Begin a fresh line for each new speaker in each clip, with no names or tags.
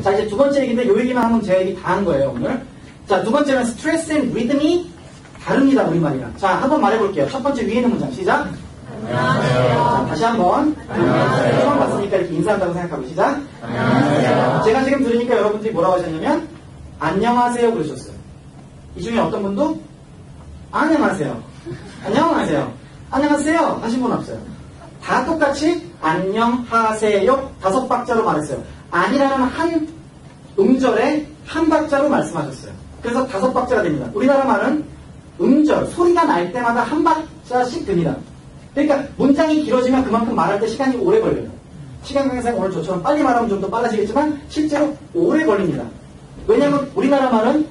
자, 이제 두 번째 얘기인데 요 얘기만 하면 제 얘기 다 한 거예요, 오늘. 자, 두 번째는 스트레스 앤 리듬이 다릅니다, 우리말이랑. 자, 한번 말해볼게요. 첫 번째 위에 있는 문장, 시작.
안녕하세요.
자, 다시 한번.
안녕하세요.
처음 봤으니까 이렇게 인사한다고 생각하고, 시작.
안녕하세요.
제가 지금 들으니까 여러분들이 뭐라고 하셨냐면, 안녕하세요 그러셨어요. 이 중에 어떤 분도, 안녕하세요. 안녕하세요. 안녕하세요. 하신 분 없어요. 다 똑같이, 안녕하세요. 5박자로 말했어요. 아니라는 한 음절에 한 박자로 말씀하셨어요. 그래서 5박자가 됩니다. 우리나라 말은 음절, 소리가 날 때마다 한 박자씩 됩니다. 그러니까 문장이 길어지면 그만큼 말할 때 시간이 오래 걸려요. 시간 강사는 오늘 저처럼 빨리 말하면 좀 더 빨라지겠지만 실제로 오래 걸립니다. 왜냐하면 우리나라 말은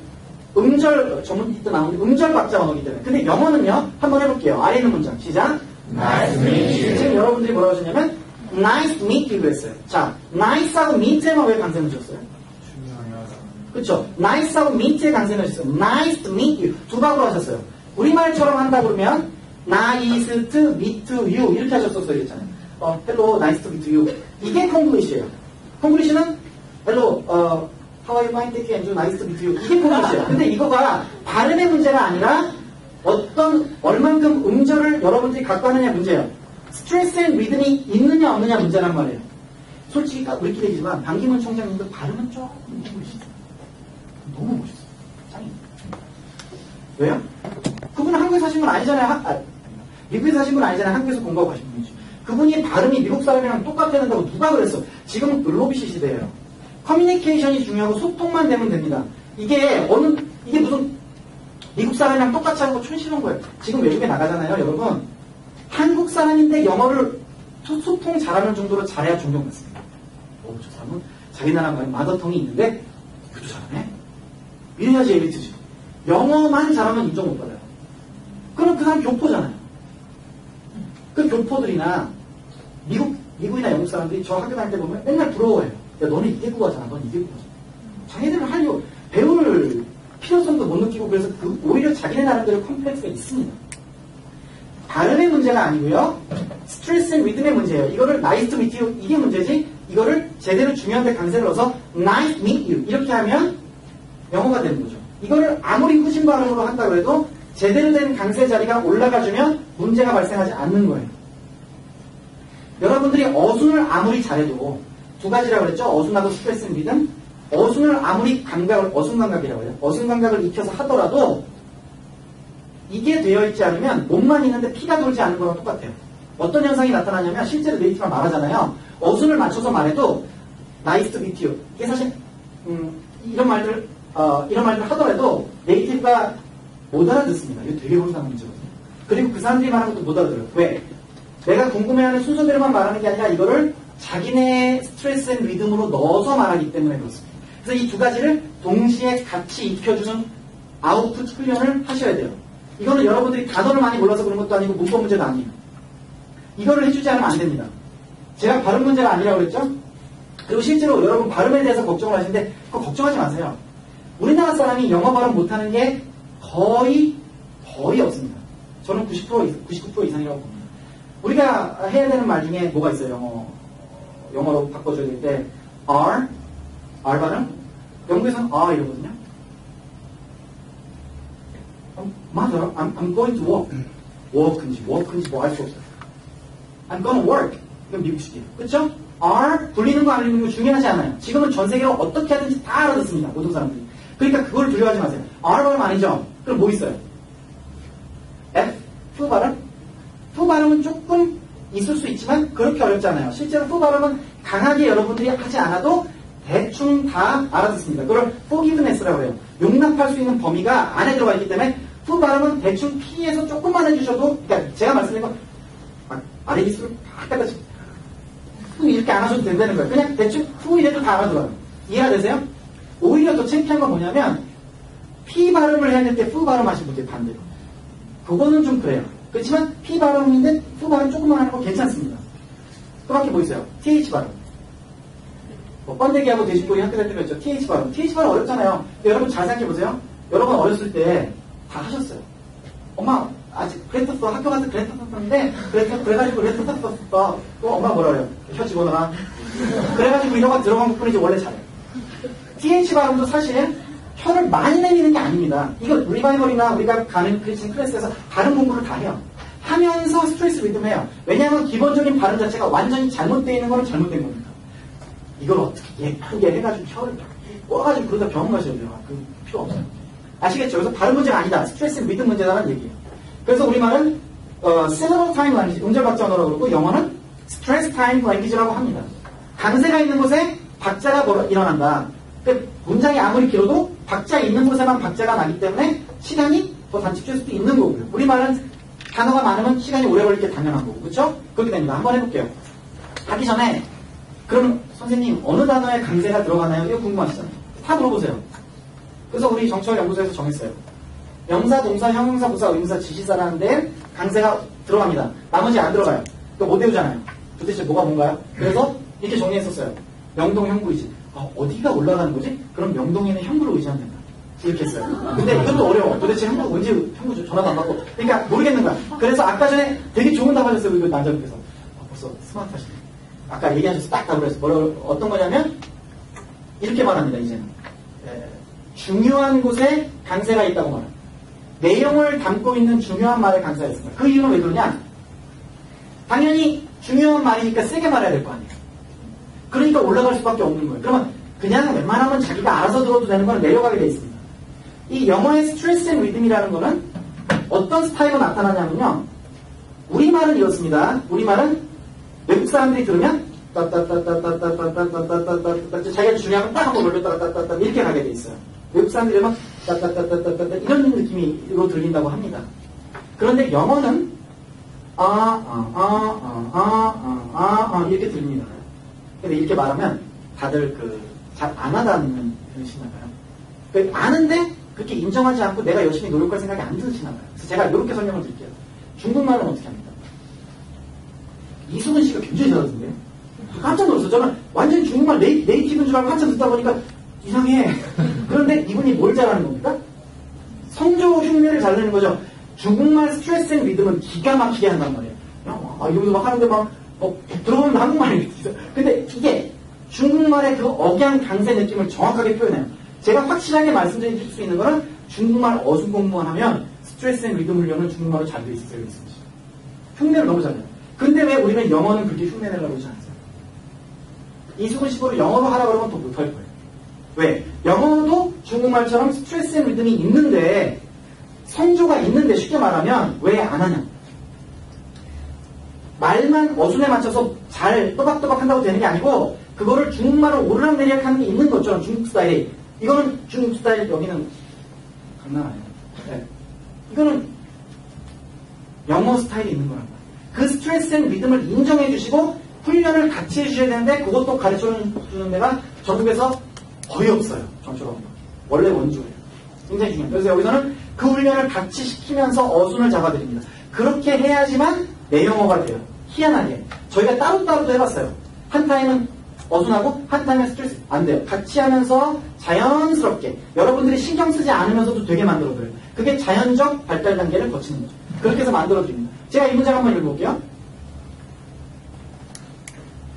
음절, 전문 이때 나오는데 음절 박자 언어이기 때문에. 근데 영어는요, 한번 해볼게요. 아래 있는 문장, 시작.
Nice to meet you.
지금 여러분들이 뭐라고 하셨냐면 nice to meet you 그랬어요. 자, nice하고 meet에만 왜 강세를 주셨어요? 그쵸? nice하고 meet에 강세를 주셨어요. nice to meet you. 두 박으로 하셨어요. 우리말처럼 한다 그러면 nice to meet you 이렇게 하셨었어요. 그랬잖아요. hello, nice to meet you. 이게 콩글리시예요. 콩글리시는 hello, how are you, fine, thank you, and nice to meet you. 이게 콩글리시예요. 근데 이거가 발음의 문제가 아니라 얼만큼 음절을 여러분들이 갖고 하느냐 문제예요. 스트레스 앤 리듬이 있느냐 없느냐 문제란 말이에요. 솔직히 우리끼리 얘기지만 반기문 총장님도 발음은 조금 너무 멋있어요. 너무 멋있어요. 짱이에요. 왜요? 그분은 한국에 사신 분 아니잖아요. 미국에 사신 분 아니잖아요. 한국에서 공부하고 가신 분이지. 그분이 발음이 미국 사람이랑 똑같아야 된다고 누가 그랬어? 지금은 글로비시 시대예요. 커뮤니케이션이 중요하고 소통만 되면 됩니다. 이게 무슨 미국 사람이랑 똑같이 하는 거 촌스러운 거예요. 지금 외국에 나가잖아요, 여러분. 한국 사람인데 영어를 소통 잘하는 정도로 잘해야 존경받습니다. 저 사람은 자기 나라 마더텅이 있는데 그것도 잘하네? 이래야지 엘리트지. 영어만 잘하면 인정 못 받아요. 그럼 그 사람 교포잖아요. 그 교포들이나 미국이나 영국 사람들이 저 학교 다닐 때 보면 맨날 부러워해요. 야, 너네 이게 국어잖아. 넌 이게 국어잖아. 자기들은 배울 필요성도 못 느끼고 그래서 오히려 자기네 나름대로 컴플렉스가 있습니다. 발음의 문제가 아니고요. 스트레스 앤 리듬의 문제예요. 이거를 nice to meet you 이게 문제지 이거를 제대로 중요한 데 강세를 넣어서 nice to meet you 이렇게 하면 영어가 되는 거죠. 이거를 아무리 후진 발음으로 한다고 해도 제대로 된 강세 자리가 올라가주면 문제가 발생하지 않는 거예요. 여러분들이 어순을 아무리 잘해도 두 가지라고 그랬죠. 어순하고 스트레스 앤 리듬. 어순을 아무리 어순 감각이라고 해요. 어순 감각을 익혀서 하더라도 이게 되어 있지 않으면 몸만 있는데 피가 돌지 않는 거랑 똑같아요. 어떤 현상이 나타나냐면 실제로 네이티브가 말하잖아요. 어순을 맞춰서 말해도 nice to meet you. 이게 사실 이런 말들 하더라도 네이티브가 못 알아듣습니다. 이거 되게 혼란한 문제거든요. 그리고 그 사람들이 말하는 것도 못 알아들어요. 왜? 내가 궁금해하는 순서대로만 말하는 게 아니라 이거를 자기네 스트레스 앤 리듬으로 넣어서 말하기 때문에 그렇습니다. 그래서 이 두 가지를 동시에 같이 익혀주는 아웃풋 훈련을 하셔야 돼요. 이거는 여러분들이 단어를 많이 몰라서 그런 것도 아니고 문법 문제도 아니에요. 이거를 해주지 않으면 안 됩니다. 제가 발음 문제가 아니라고 그랬죠? 그리고 실제로 여러분 발음에 대해서 걱정을 하시는데 그거 걱정하지 마세요. 우리나라 사람이 영어 발음 못하는 게 거의 없습니다. 저는 99% 이상이라고 봅니다. 우리가 해야 되는 말 중에 뭐가 있어요? 영어로 바꿔줘야 될 때 R 발음? 영국에서는 이러거든요. Mother, I'm going to work. work인지 뭐 알 수 없어요. I'm gonna work. 이건 미국식이에요. 그쵸? R 불리는 거 안 불리는 거 중요하지 않아요. 지금은 전 세계로 어떻게 하든지 다 알아듣습니다. 모든 사람들이. 그러니까 그걸 두려워하지 마세요. R 발음 아니죠? 그럼 뭐 있어요? F 발음? F 발음은 조금 있을 수 있지만 그렇게 어렵지 않아요. 실제로 F 발음은 강하게 여러분들이 하지 않아도 대충 다 알아듣습니다. 그걸 forgiveness라고 해요. 용납할 수 있는 범위가 안에 들어가 있기 때문에 F 발음은 대충 피해서 조금만 해주셔도 그러니까 제가 말씀드린 건 아래 기술을 팍 갖다 이렇게 안 하셔도 된다는 거예요. 그냥 대충 F 이래도 다 알아들어요. 이해가 되세요? 오히려 더 창피한 건 뭐냐면 P 발음을 해야 될 때 F 발음 하시는 분들 반대로. 그거는 좀 그래요. 그렇지만 P 발음인데 F 발음 조금만 하는 거 괜찮습니다. 또 밖에 뭐 있어요? TH 발음. 번데기하고 돼지꼬리 학교 다닐 때 배웠죠. TH 발음. TH 발음 어렵잖아요. 여러분 잘 생각해보세요. 여러분 어렸을 때 다 하셨어요. 엄마 아직 그랬었어. 학교 가서 그랬었었는데 그래가지고 그랬었었어. 또 엄마 뭐라 그래요? 혀 집어넣어라. 그래가지고 이런 거 들어간 것뿐이지 원래 잘해. th 발음도 사실 혀를 많이 내리는 게 아닙니다. 이거 리바이벌이나 우리가 가는 크리스천 클래스에서 발음 공부를 다 해요. 하면서 스트레스 리듬 해요. 왜냐하면 기본적인 발음 자체가 완전히 잘못되어 있는 거는 잘못된 겁니다. 이걸 어떻게 예쁘게 해가지고 혀를 꼬아가지고 그러다 병원 가셔야 돼요. 그 필요 없어요. 아시겠죠? 그래서 발음 문제가 아니다. 스트레스 리듬 문제다라는 얘기예요. 그래서 우리말은 syllable time language, 음절 박자 언어라고 그러고 영어는 stress time language라고 합니다. 강세가 있는 곳에 박자가 일어난다. 그러니까 문장이 아무리 길어도 박자 있는 곳에만 박자가 나기 때문에 시간이 더 단축될 수도 있는 거고요. 우리말은 단어가 많으면 시간이 오래 걸릴 게 당연한 거고. 그렇죠? 그렇게 됩니다. 한번 해볼게요. 하기 전에 그럼 선생님 어느 단어에 강세가 들어가나요? 이거 궁금하시잖아요. 다 물어보세요. 그래서 우리 정치학 연구소에서 정했어요. 명사, 동사, 형용사, 부사, 의문사, 지시사라는 데 강세가 들어갑니다. 나머지 안 들어가요. 그거 못 외우잖아요. 도대체 뭐가 뭔가요? 그래서 이렇게 정리했었어요. 명동, 형부, 의지. 어디가 올라가는 거지? 그럼 명동에는 형부를 의지하면 된다. 이렇게 했어요. 근데 이것도 어려워. 도대체 형부 언제 형부 전화도 안 받고. 그러니까 모르겠는 거야. 그래서 아까 전에 되게 좋은 답 하셨어요. 이거 남자분께서. 벌써 스마트하시네. 아까 얘기하셔서 딱 답을 했어요. 어떤 거냐면 이렇게 말합니다. 이제는. 중요한 곳에 강세가 있다고 말합니다. 내용을 담고 있는 중요한 말에 강세가 있습니다. 그 이유는 왜 그러냐? 당연히 중요한 말이니까 세게 말해야 될 거 아니에요. 그러니까 올라갈 수밖에 없는 거예요. 그러면 그냥 웬만하면 자기가 알아서 들어도 되는 건 내려가게 돼 있습니다. 이 영어의 스트레스 앤 리듬이라는 거는 어떤 스타일로 나타나냐면요. 우리말은 이렇습니다. 우리말은 외국 사람들이 들으면 따따따따따따따따따따따따 자기가 중요한 건 딱 한번 올려 따따따따 이렇게 가게 돼 있어요. 외국 사람들이 막 따따따따따따 이런 느낌으로 들린다고 합니다. 그런데 영어는 이렇게 들립니다. 근데 이렇게 말하면 다들 잘 안 하다는 뜻이나 봐요. 아는데 그렇게 인정하지 않고 내가 열심히 노력할 생각이 안 드시나 봐요. 그래서 제가 이렇게 설명을 드릴게요. 중국말은 어떻게 합니까? 이수근 씨가 굉장히 잘하던데요? 깜짝 놀랐어요. 저는 완전히 중국말 네이티브인 줄 알고 한참 듣다 보니까 이상해. 그런데 이분이 뭘 잘하는 겁니까? 성조 흉내를 잘 내는 거죠. 중국말 스트레스 앤 리듬은 기가 막히게 한단 말이에요. 여기서 막 하는데 들어보면 한국말이 있어요. 근데 이게 중국말의 그 억양 강세 느낌을 정확하게 표현해요. 제가 확실하게 말씀드릴 수 있는 거는 중국말 어순 공부만 하면 스트레스 앤 리듬 훈련은 중국말로 잘 돼 있어요. 흉내를 너무 잘 내요. 근데 왜 우리는 영어는 그렇게 흉내 내려고 하지 않았어요? 이수근 씨보고 영어로 하라 그러면 더 못할 거예요. 왜? 영어도 중국말처럼 스트레스 앤 리듬이 있는데 성조가 있는데 쉽게 말하면 왜 안 하냐? 말만 어순에 맞춰서 잘 또박또박 한다고 되는 게 아니고 그거를 중국말로 오르락내리락 하는 게 있는 것처럼 중국 스타일이 이거는 중국 스타일 여기는 장난 아니에요. 네. 이거는 영어 스타일이 있는 거란 말이에요. 그 스트레스 앤 리듬을 인정해 주시고 훈련을 같이 해주셔야 되는데 그것도 가르쳐주는 데가 전국에서 거의 없어요. 정처럼 원래 원주예요. 굉장히 중요해요. 그래서 여기서는 그 훈련을 같이 시키면서 어순을 잡아드립니다. 그렇게 해야지만 내 영어가 돼요. 희한하게. 저희가 따로따로도 해봤어요. 한 타임은 어순하고 한 타임은 스트레스 안 돼요. 같이 하면서 자연스럽게 여러분들이 신경 쓰지 않으면서도 되게 만들어줘요. 그게 자연적 발달 단계를 거치는 거죠. 그렇게 해서 만들어줍니다. 제가 이 문장 한번 읽어볼게요.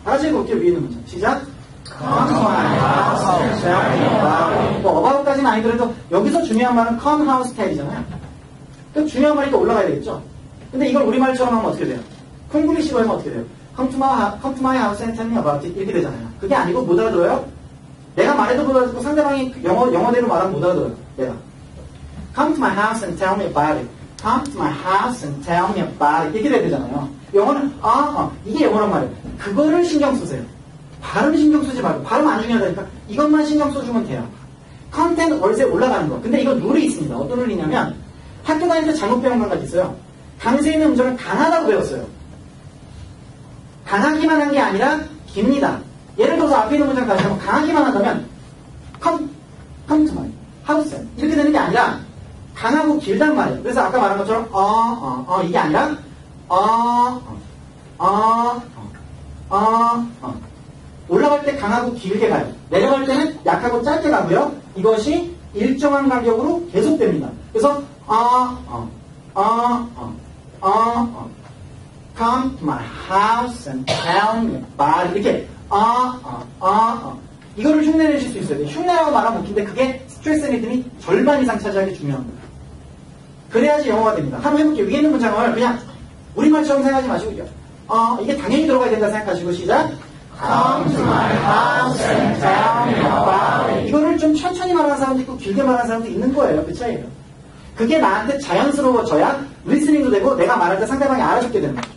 다 같이 읽어볼게요. 위에 있는 문장. 시작. Come to my house, tell me about. about까지는 아니더라도 여기서 중요한 말은 come house tell이잖아요. 그럼 중요한 말이니까 올라가야 되겠죠. 근데 이걸 우리말처럼 하면 어떻게 돼요? 콩글리시로 하면 어떻게 돼요? Come to my house and tell me about it 이렇게 되잖아요. 그게 아니고 못 알아들어요? 내가 말해도 못 알아듣고 상대방이 영어대로 말하면 못 알아들어요. 내가 Come to my house and tell me about it. Come to my house and tell me about it 이렇게 돼야 되잖아요. 영어는 이게 영어란 말이에요. 그거를 신경 쓰세요. 발음 신경 쓰지 말고 발음 안 중요하다니까 이것만 신경 써주면 돼요. 컨텐츠 월세 올라가는 거. 근데 이건 룰이 있습니다. 어떤 룰이냐면 학교 다닐 때 잘못 배운 건 같이 있어요. 강세 있는 음절은 강하다고 배웠어요. 강하기만 한 게 아니라 깁니다. 예를 들어서 앞에 있는 문장 다시 한번 강하기만 한다면 come to my house 이렇게 되는 게 아니라 강하고 길단 말이에요. 그래서 아까 말한 것처럼 이게 아니라 올라갈 때 강하고 길게 가요. 내려갈 때는 약하고 짧게 가고요. 이것이 일정한 간격으로 계속됩니다. 그래서 come to my house and tell me about it. 이렇게 이거를 흉내내실 수 있어야 돼요. 흉내라고 말하면 웃긴데 그게 스트레스 리듬이 절반 이상 차지하기 중요한 거예요. 그래야지 영어가 됩니다. 한번 해볼게요. 위에 있는 문장을 그냥 우리말처럼 생각하지 마시고요. 이게 당연히 들어가야 된다 생각하시고 시작. Come to my house and tell me about it. 이거를 좀 천천히 말하는 사람도 있고 길게 말하는 사람도 있는 거예요. 그 차이예요. 그게 나한테 자연스러워져야 리스닝도 되고 내가 말할 때 상대방이 알아듣게 되는 거죠.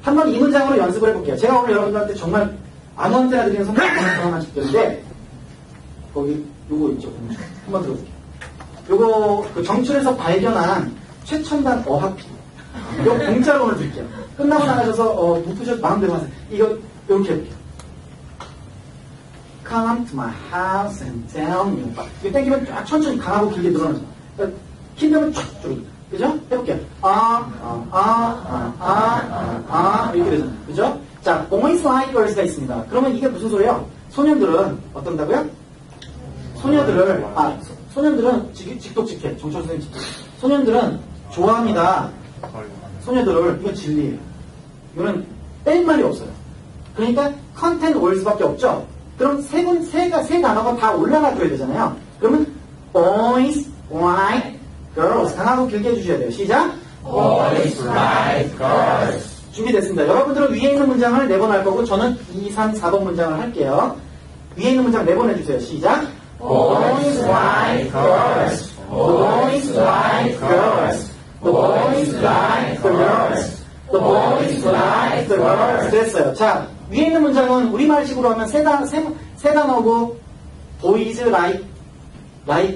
한번 이 문장으로 연습을 해볼게요. 제가 오늘 여러분들한테 정말 아무한테나 드리는 선물 하나 줄텐데 거기 요거 있죠. 한번 들어볼게요. 요거 그 정출에서 발견한 최첨단 어학비 요거 공짜로 오늘 드릴게요. 끝나고 나가셔서 못 푸셔도 마음대로 하세요. 이거 요렇게 해볼게요. Come to my house and tell me about. 이거 땡기면 쫙 천천히 강하고 길게 늘어나죠. 긴 다음에 쫙 줄어요. 그죠? 해볼게요. 이렇게 되잖아요. 그죠? 자, boys like girls가 있습니다. 그러면 이게 무슨 소리예요? 소년들은 어떤다고요? 소년들은 직독직해. 정철 선생님 직독. 소년들은 좋아합니다. 소녀들을, 이건 진리예요. 이거는 뺄 말이 없어요. 그러니까 content words밖에 없죠. 그럼 세 단어가 다 올라가줘야 되잖아요. 그러면 boys like girls 강하고 길게 해주셔야 돼요. 시작.
Boys like girls.
준비됐습니다. 여러분들은 위에 있는 문장을 4번 할 거고 저는 2, 3, 4번 문장을 할게요. 위에 있는 문장 4번 해주세요. 시작.
Boys like girls. Boys like girls. Boys like girls. The boys like the girls.
됐어요. 자, 위에 있는 문장은 우리말식으로 하면 세 단어고 boys like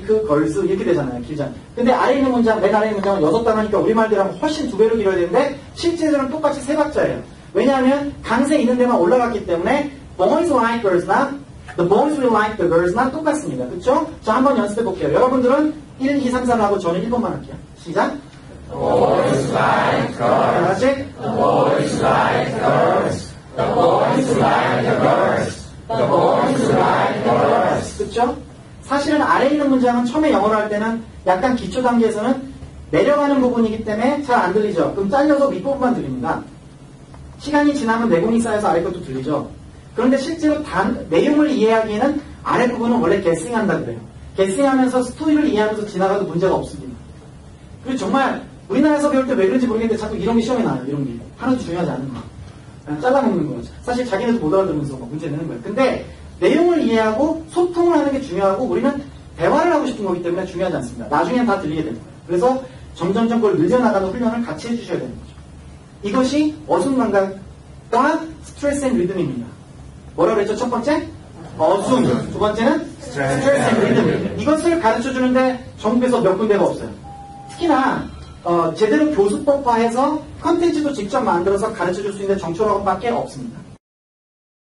girls 이렇게 되잖아요. 길잖아요. 근데 아래 있는 문장, 맨 아래 있는 문장은 6단어니까 우리말대로 하면 훨씬 2배로 길어야 되는데 실제로는 똑같이 3박자예요. 왜냐하면 강세 있는 데만 올라갔기 때문에 boys like girls나 the boys will like the girls나 똑같습니다. 그쵸? 자, 한번 연습해 볼게요. 여러분들은 1, 2, 3, 4를 하고 저는 1번만 할게요. 시작.
Boys like girls.
다시.
The boys like girls. The boys like the girls. The boys like the girls.
그쵸? 사실은 아래 있는 문장은 처음에 영어로 할 때는 약간 기초 단계에서는 내려가는 부분이기 때문에 잘 안 들리죠. 그럼 잘려서 밑부분만 들립니다. 시간이 지나면 내공이 쌓여서 아래 것도 들리죠. 그런데 실제로 내용을 이해하기에는 아래 부분은 원래 게싱한다 그래요. 게싱하면서 스토리를 이해하면서 지나가도 문제가 없습니다. 그리고 정말 우리나라에서 배울 때 왜 그런지 모르겠는데 자꾸 이런 게 시험에 나와요. 이런 게. 하나도 중요하지 않은 거. 그냥 잘라먹는 거죠. 사실 자기네도 못 알아들으면서 막 문제 내는 거예요. 근데 내용을 이해하고 소통을 하는 게 중요하고 우리는 대화를 하고 싶은 거기 때문에 중요하지 않습니다. 나중엔 다 들리게 되는 거예요. 그래서 점점점 그걸 늘려나가는 훈련을 같이 해주셔야 되는 거죠. 이것이 어순감각과 스트레스 앤 리듬입니다. 뭐라고 그랬죠? 첫 번째? 어순. 두 번째는 스트레스 앤 리듬. 이것을 가르쳐주는데 전국에서 몇 군데가 없어요. 특히나 제대로 교수법화해서 컨텐츠도 직접 만들어서 가르쳐줄 수 있는 정초학원밖에 없습니다.